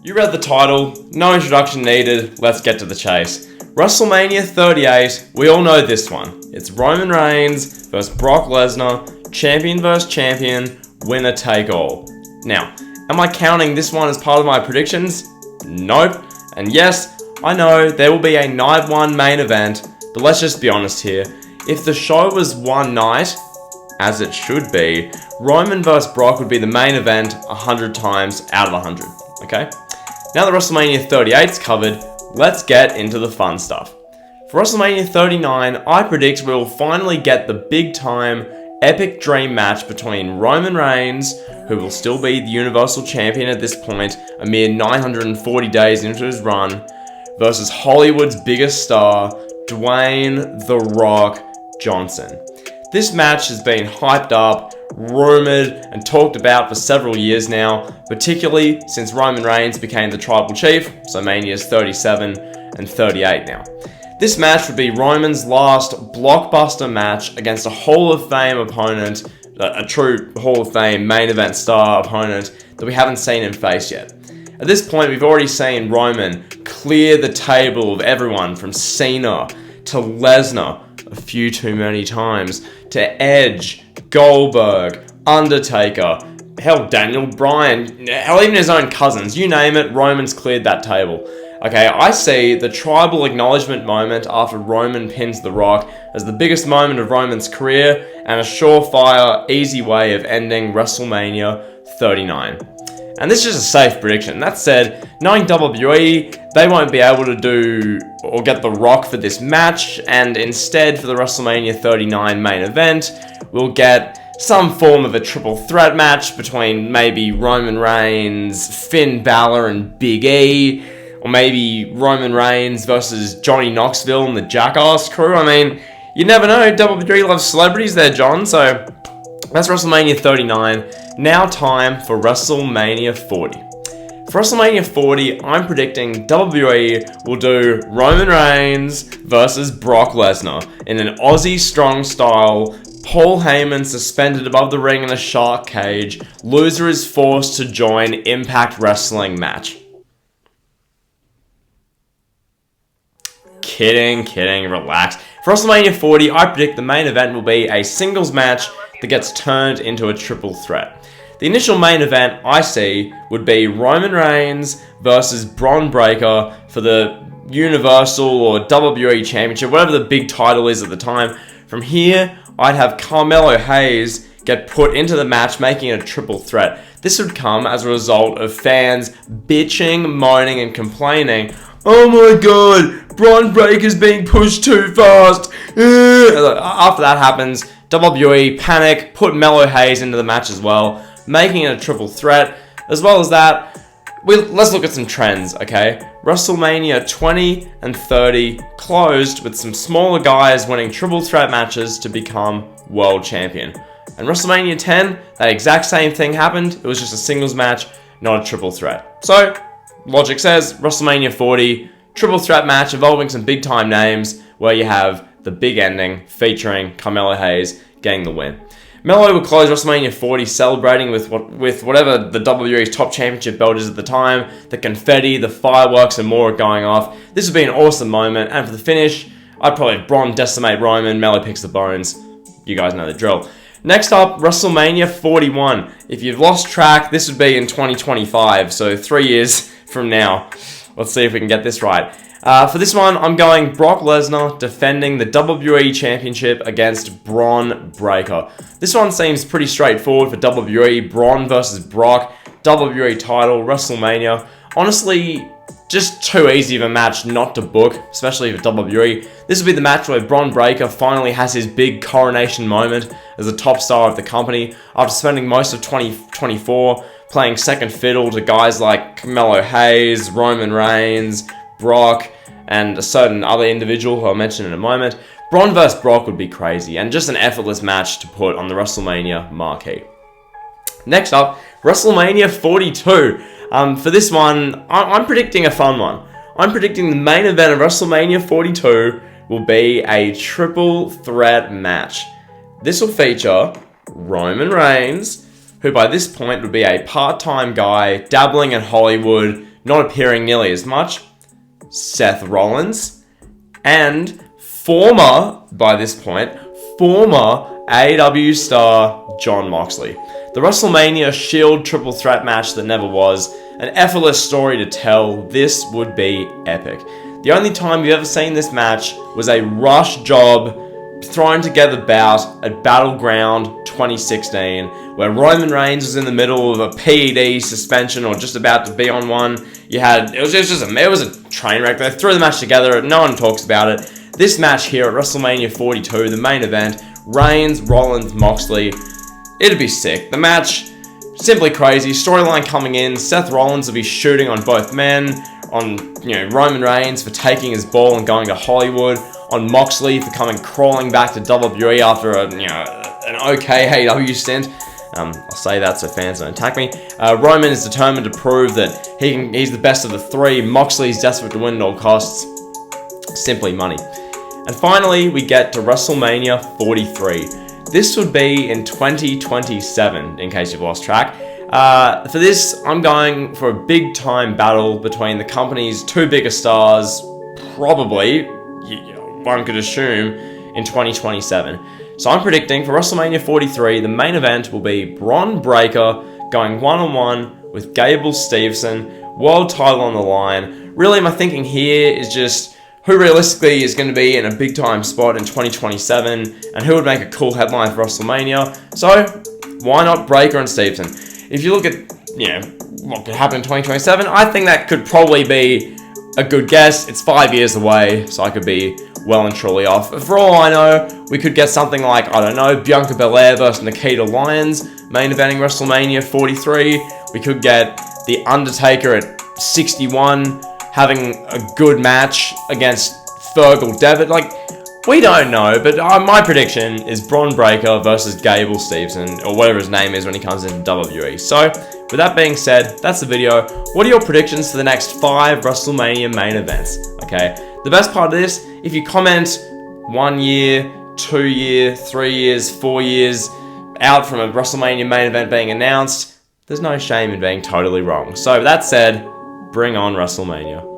You read the title, no introduction needed, let's get to the chase. WrestleMania 38, we all know this one. It's Roman Reigns versus Brock Lesnar, champion versus champion, winner take all. Now, am I counting this one as part of my predictions? Nope. And yes, I know there will be a night one main event, but let's just be honest here. If the show was one night, as it should be, Roman vs Brock would be the main event 100 times out of 100, okay? Now that WrestleMania 38's covered, let's get into the fun stuff. For WrestleMania 39, I predict we will finally get the big time, epic dream match between Roman Reigns, who will still be the Universal Champion at this point, a mere 940 days into his run, versus Hollywood's biggest star, Dwayne "The Rock" Johnson. This match has been hyped up, rumoured, and talked about for several years now, particularly since Roman Reigns became the Tribal Chief, so Mania's 37 and 38 now. This match would be Roman's last blockbuster match against a Hall of Fame opponent, a true Hall of Fame main event star opponent that we haven't seen him face yet. At this point, we've already seen Roman clear the table of everyone from Cena to Lesnar a few too many times, to Edge, Goldberg, Undertaker, hell, Daniel Bryan, hell, even his own cousins, you name it, Roman's cleared that table. Okay, I see the tribal acknowledgement moment after Roman pins The Rock as the biggest moment of Roman's career and a surefire, easy way of ending WrestleMania 39. And this is just a safe prediction. That said, knowing WWE, they won't be able to do or get The Rock for this match, and instead for the WrestleMania 39 main event, we'll get some form of a triple threat match between maybe Roman Reigns, Finn Balor, and Big E, or maybe Roman Reigns versus Johnny Knoxville and the Jackass crew. I mean, you never know, WWE loves celebrities there, John, so that's WrestleMania 39. Now time for WrestleMania 40. For WrestleMania 40, I'm predicting WWE will do Roman Reigns versus Brock Lesnar in an Aussie strong style, Paul Heyman suspended above the ring in a shark cage, loser is forced to join Impact Wrestling match. Kidding, relax. For WrestleMania 40, I predict the main event will be a singles match that gets turned into a triple threat. The initial main event I see would be Roman Reigns versus Bron Breakker for the Universal or WWE Championship, whatever the big title is at the time. From here, I'd have Carmelo Hayes get put into the match, making it a triple threat. This would come as a result of fans bitching, moaning, and complaining, "Oh my god, Bron Breakker's being pushed too fast." After that happens, WWE panic, put Melo Hayes into the match as well, making it a triple threat. As well as that, let's look at some trends, okay? WrestleMania 20 and 30 closed with some smaller guys winning triple threat matches to become world champion. And WrestleMania 10, that exact same thing happened. It was just a singles match, not a triple threat. So, logic says WrestleMania 40, triple threat match involving some big time names where you have the big ending featuring Carmelo Hayes getting the win. Melo would close WrestleMania 40 celebrating with whatever the WWE's top championship belt is at the time. The confetti, the fireworks, and more are going off. This would be an awesome moment. And for the finish, I'd probably have Bron decimate Roman, Melo picks the bones. You guys know the drill. Next up, WrestleMania 41. If you've lost track, this would be in 2025, so 3 years from now. Let's see if we can get this right. For this one, I'm going Brock Lesnar defending the WWE Championship against Bron Breakker. This one seems pretty straightforward for WWE. Bron versus Brock, WWE title, WrestleMania. Honestly, just too easy of a match not to book, especially for WWE. This will be the match where Bron Breakker finally has his big coronation moment as the top star of the company after spending most of 2024 playing second fiddle to guys like Carmelo Hayes, Roman Reigns, Brock, and a certain other individual who I'll mention in a moment. Bron vs Brock would be crazy, and just an effortless match to put on the WrestleMania marquee. Next up, WrestleMania 42. For this one, I'm predicting a fun one. I'm predicting the main event of WrestleMania 42 will be a triple threat match. This will feature Roman Reigns, who by this point would be a part-time guy dabbling in Hollywood, not appearing nearly as much, Seth Rollins, and former, by this point, former AEW star Jon Moxley. The WrestleMania Shield triple threat match that never was, an effortless story to tell. This would be epic. The only time you've ever seen this match was a rush job thrown together bout at Battleground 2016, where Roman Reigns was in the middle of a PED suspension or just about to be on one. It was a train wreck. They threw the match together. No one talks about it. This match here at WrestleMania 42, the main event, Reigns, Rollins, Moxley, it'd be sick. The match, simply crazy. Storyline coming in, Seth Rollins will be shooting on both men, on Roman Reigns for taking his ball and going to Hollywood, on Moxley for crawling back to WWE after an okay AEW stint. I'll say that so fans don't attack me. Roman is determined to prove that he's the best of the three. Moxley's desperate to win at all costs. Simply money. And finally, we get to WrestleMania 43. This would be in 2027, in case you've lost track. For this, I'm going for a big-time battle between the company's two biggest stars, probably, one could assume, in 2027. So I'm predicting for WrestleMania 43, the main event will be Bron Breakker going one-on-one with Gable Steveson, world title on the line. Really, my thinking here is just who realistically is going to be in a big-time spot in 2027, and who would make a cool headline for WrestleMania. So, why not Breakker and Steveson? If you look at, what could happen in 2027, I think that could probably be a good guess. It's 5 years away, so I could be well and truly off. For all I know, we could get something like, I don't know, Bianca Belair versus Nikita Lyons, main eventing WrestleMania 43. We could get The Undertaker at 61, having a good match against Fergal Devitt. We don't know, but my prediction is Bron Breakker versus Gable Steveson, or whatever his name is when he comes into WWE. So, with that being said, that's the video. What are your predictions for the next 5 WrestleMania main events? Okay, the best part of this, if you comment 1 year, 2 year, 3 years, 4 years out from a WrestleMania main event being announced, there's no shame in being totally wrong. So, with that said, bring on WrestleMania.